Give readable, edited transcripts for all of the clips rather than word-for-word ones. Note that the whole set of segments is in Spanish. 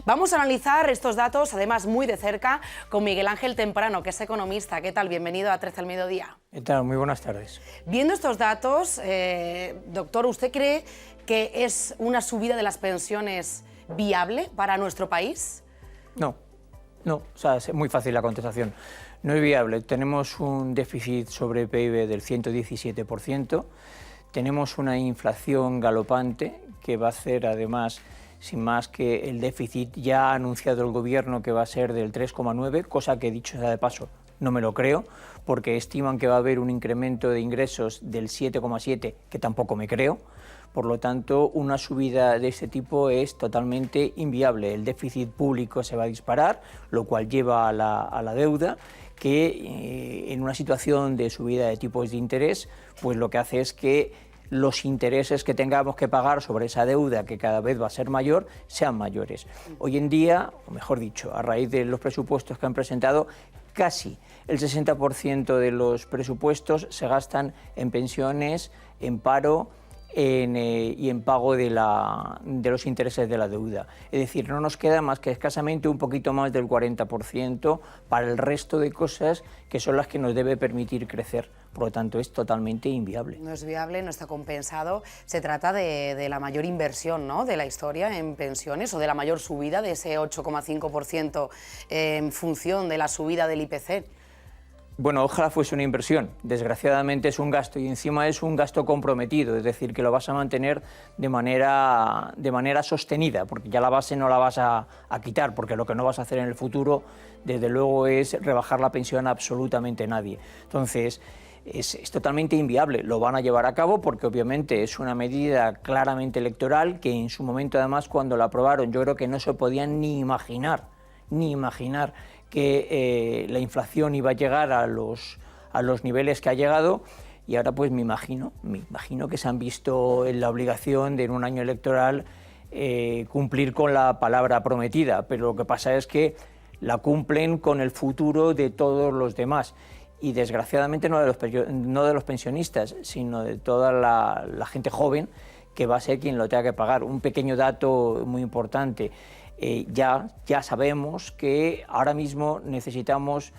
Vamos a analizar estos datos, además muy de cerca, con Miguel Ángel Temprano, que es economista. ¿Qué tal? Bienvenido a 13 al Mediodía. ¿Qué tal? Muy buenas tardes. Viendo estos datos, doctor, ¿usted cree que es una subida de las pensiones viable para nuestro país? No, o sea, es muy fácil la contestación. No es viable. Tenemos un déficit sobre PIB del 117%, tenemos una inflación galopante que va a hacer, además, sin más que el déficit ya ha anunciado el Gobierno que va a ser del 3,9, cosa que, dicho sea de paso, no me lo creo, porque estiman que va a haber un incremento de ingresos del 7,7, que tampoco me creo. Por lo tanto, una subida de este tipo es totalmente inviable. El déficit público se va a disparar, lo cual lleva a la deuda, que en una situación de subida de tipos de interés, pues lo que hace es que los intereses que tengamos que pagar sobre esa deuda, que cada vez va a ser mayor, sean mayores. Hoy en día, o mejor dicho, a raíz de los presupuestos que han presentado, casi el 60% de los presupuestos se gastan en pensiones, en paro y en pago de los intereses de la deuda. Es decir, no nos queda más que escasamente un poquito más del 40% para el resto de cosas que son las que nos debe permitir crecer. Por lo tanto, es totalmente inviable. No es viable, no está compensado. Se trata de la mayor inversión, ¿no?, de la historia en pensiones, o de la mayor subida, de ese 8,5% en función de la subida del IPC. Bueno, ojalá fuese una inversión. Desgraciadamente es un gasto, y encima es un gasto comprometido, es decir, que lo vas a mantener de manera sostenida, porque ya la base no la vas a quitar, porque lo que no vas a hacer en el futuro, desde luego, es rebajar la pensión a absolutamente nadie. Entonces, es totalmente inviable. Lo van a llevar a cabo porque obviamente es una medida claramente electoral que en su momento, además, cuando la aprobaron, yo creo que no se podían ni imaginar que la inflación iba a llegar a los niveles que ha llegado, y ahora pues me imagino que se han visto en la obligación de, en un año electoral, cumplir con la palabra prometida, pero lo que pasa es que la cumplen con el futuro de todos los demás. Y desgraciadamente no de los pensionistas, sino de toda la gente joven, que va a ser quien lo tenga que pagar. Un pequeño dato muy importante: ya sabemos que ahora mismo necesitamos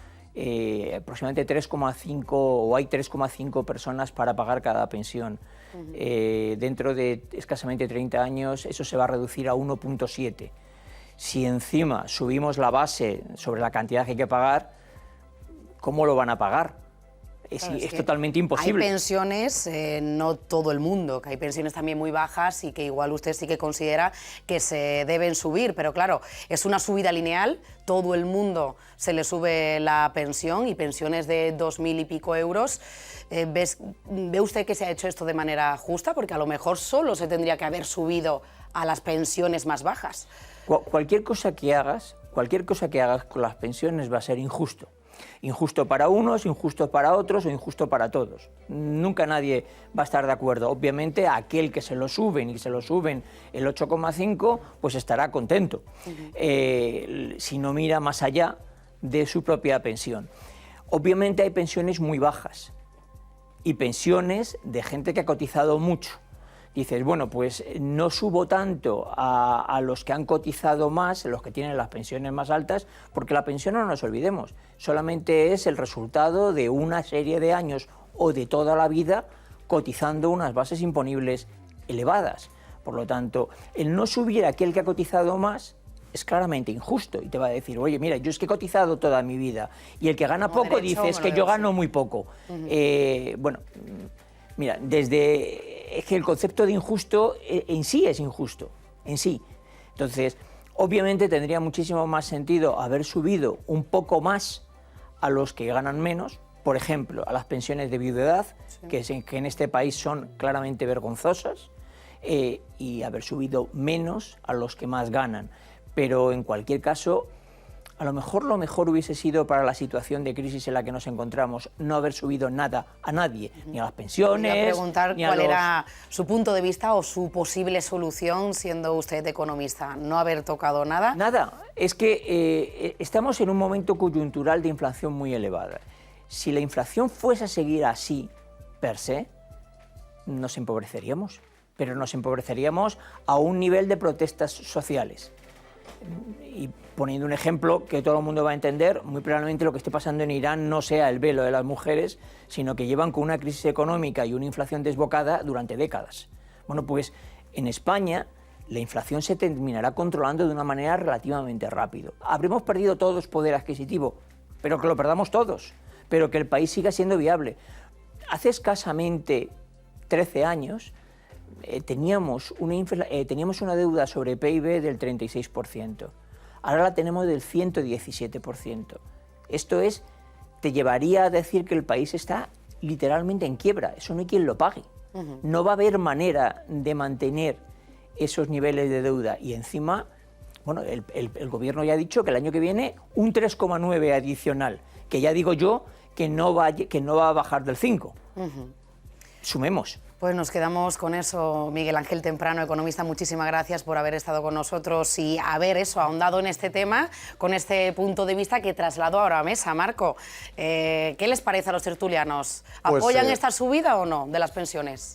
aproximadamente 3,5, o hay 3,5 personas para pagar cada pensión. Dentro de escasamente 30 años eso se va a reducir a 1,7. Si encima subimos la base sobre la cantidad que hay que pagar, ¿cómo lo van a pagar? Claro, es totalmente imposible. Hay pensiones, no todo el mundo, que hay pensiones también muy bajas y que igual usted sí que considera que se deben subir, pero claro, es una subida lineal, todo el mundo se le sube la pensión, y pensiones de 2.000 y pico euros. ¿Ve usted que se ha hecho esto de manera justa? Porque a lo mejor solo se tendría que haber subido a las pensiones más bajas. Cualquier cosa que hagas con las pensiones va a ser injusto. Injusto para unos, injusto para otros o injusto para todos. Nunca nadie va a estar de acuerdo. Obviamente aquel que se lo suben el 8,5, pues estará contento, si no mira más allá de su propia pensión. Obviamente hay pensiones muy bajas y pensiones de gente que ha cotizado mucho. Dices, bueno, pues no subo tanto a los que han cotizado más, los que tienen las pensiones más altas, porque la pensión, no nos olvidemos, solamente es el resultado de una serie de años o de toda la vida cotizando unas bases imponibles elevadas. Por lo tanto, el no subir a aquel que ha cotizado más es claramente injusto, y te va a decir, oye, mira, yo es que he cotizado toda mi vida, y el que gana poco dice, es que yo gano muy poco. Bueno, mira, es que el concepto de injusto en sí es injusto, en sí. Entonces, obviamente tendría muchísimo más sentido haber subido un poco más a los que ganan menos, por ejemplo, a las pensiones de viudedad, sí, que en este país son claramente vergonzosas, y haber subido menos a los que más ganan. Pero en cualquier caso, a lo mejor hubiese sido, para la situación de crisis en la que nos encontramos, no haber subido nada a nadie, ni a las pensiones. Quería preguntar cuál era su punto de vista o su posible solución, siendo usted economista. ¿No haber tocado nada? Nada. Es que estamos en un momento coyuntural de inflación muy elevada. Si la inflación fuese a seguir así, per se, nos empobreceríamos. Pero nos empobreceríamos a un nivel de protestas sociales. Y poniendo un ejemplo que todo el mundo va a entender, muy probablemente lo que esté pasando en Irán no sea el velo de las mujeres, sino que llevan con una crisis económica y una inflación desbocada durante décadas. Bueno, pues en España la inflación se terminará controlando de una manera relativamente rápida. Habremos perdido todos poder adquisitivo, pero que lo perdamos todos, pero que el país siga siendo viable. Hace escasamente 13 años teníamos una deuda sobre PIB del 36%. Ahora la tenemos del 117%. Esto te llevaría a decir que el país está literalmente en quiebra. Eso no hay quien lo pague. No va a haber manera de mantener esos niveles de deuda. Y encima, bueno, el gobierno ya ha dicho que el año que viene un 3,9 adicional, que ya digo yo que no va a bajar del 5. Sumemos. Pues nos quedamos con eso. Miguel Ángel Temprano, economista, muchísimas gracias por haber estado con nosotros y haber ahondado en este tema con este punto de vista que traslado ahora a mesa. Marco, ¿qué les parece a los tertulianos? ¿Apoyan esta subida o no de las pensiones?